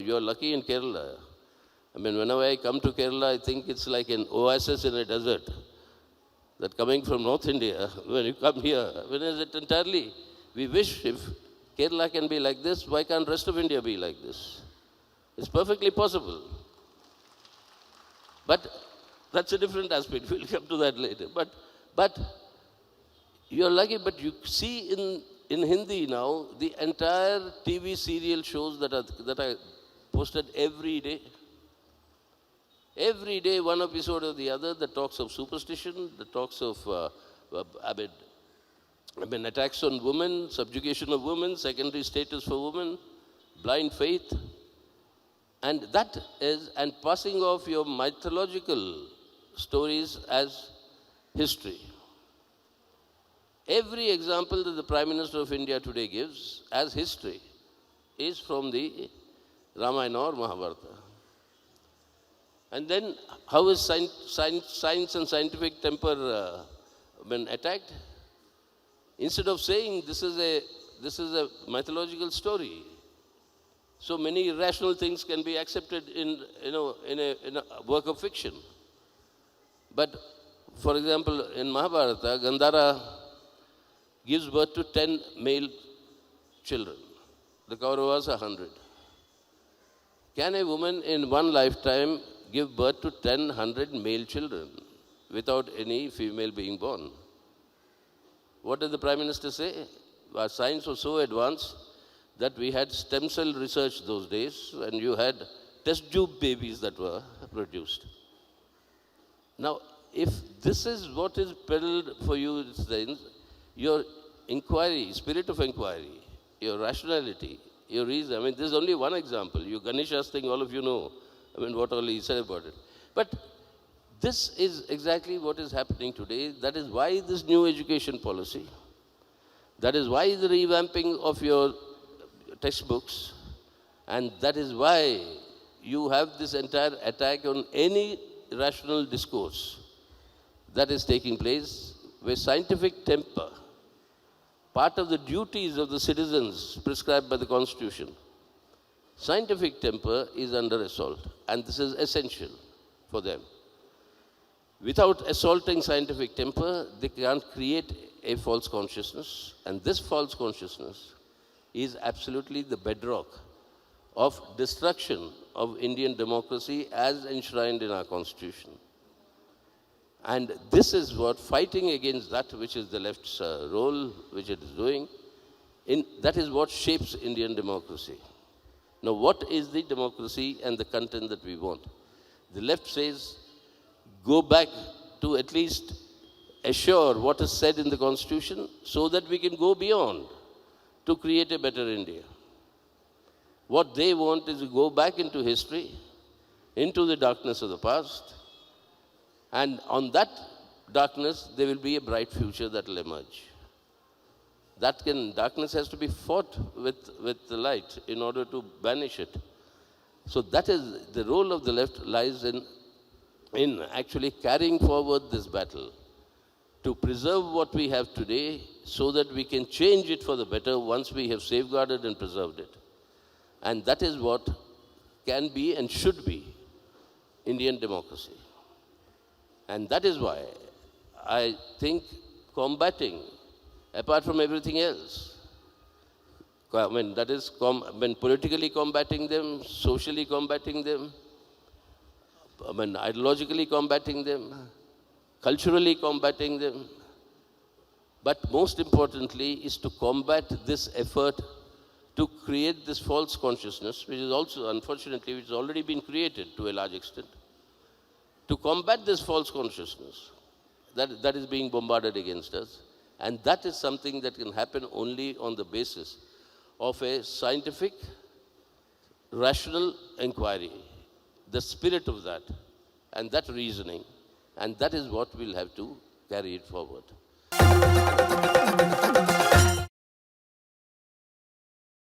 you're lucky in Kerala. I mean, whenever I come to Kerala, I think it's like an oasis in a desert. That coming from North India, when you come here, when is it entirely? We wish if Kerala can be like this, why can't rest of India be like this? It's perfectly possible. But that's a different aspect. We'll come to that later. But you're lucky, but you see in Hindi now, the entire TV serial shows that are posted every day. Every day, one episode or the other that talks of superstition, that talks of attacks on women, subjugation of women, secondary status for women, blind faith. And that is, and passing off your mythological stories as history. Every example that the Prime Minister of India today gives as history is from the Ramayana or Mahabharata. And then how is science and scientific temper been attacked? Instead of saying this is a mythological story, so many irrational things can be accepted in a work of fiction. But for example, in Mahabharata, Gandhara gives birth to 10 male children. The Kauravas are 100. Can a woman in one lifetime give birth to 100 male children without any female being born? What did the Prime Minister say? Our science was so advanced that we had stem cell research those days, and you had test tube babies that were produced. Now, if this is what is peddled for you, your inquiry, spirit of inquiry, your rationality, your reason, I mean, this is only one example. You Ganesha's thing, all of you know, I mean, what all he said about it. But this is exactly what is happening today. That is why this new education policy, that is why the revamping of your textbooks, and that is why you have this entire attack on any rational discourse that is taking place, where scientific temper, part of the duties of the citizens prescribed by the Constitution, scientific temper is under assault, and this is essential for them. Without assaulting scientific temper, they can't create a false consciousness, and this false consciousness is absolutely the bedrock of destruction of Indian democracy as enshrined in our Constitution. And this is what, fighting against that which is the left's role, which it is doing, that is what shapes Indian democracy. Now, what is the democracy and the content that we want? The left says, go back to at least assure what is said in the Constitution so that we can go beyond to create a better India. What they want is to go back into history, into the darkness of the past, and on that darkness, there will be a bright future that will emerge. Darkness has to be fought with the light in order to banish it. So that is, the role of the left lies in actually carrying forward this battle to preserve what we have today so that we can change it for the better once we have safeguarded and preserved it. And that is what can be and should be Indian democracy. And that is why I think combating, apart from everything else, I mean, that is politically combating them, socially combating them, I mean, ideologically combating them, culturally combating them, but most importantly is to combat this effort to create this false consciousness, which is also, unfortunately, which has already been created to a large extent. To combat this false consciousness that is being bombarded against us, and that is something that can happen only on the basis of a scientific, rational inquiry, the spirit of that, and that reasoning, and that is what we'll have to carry it forward.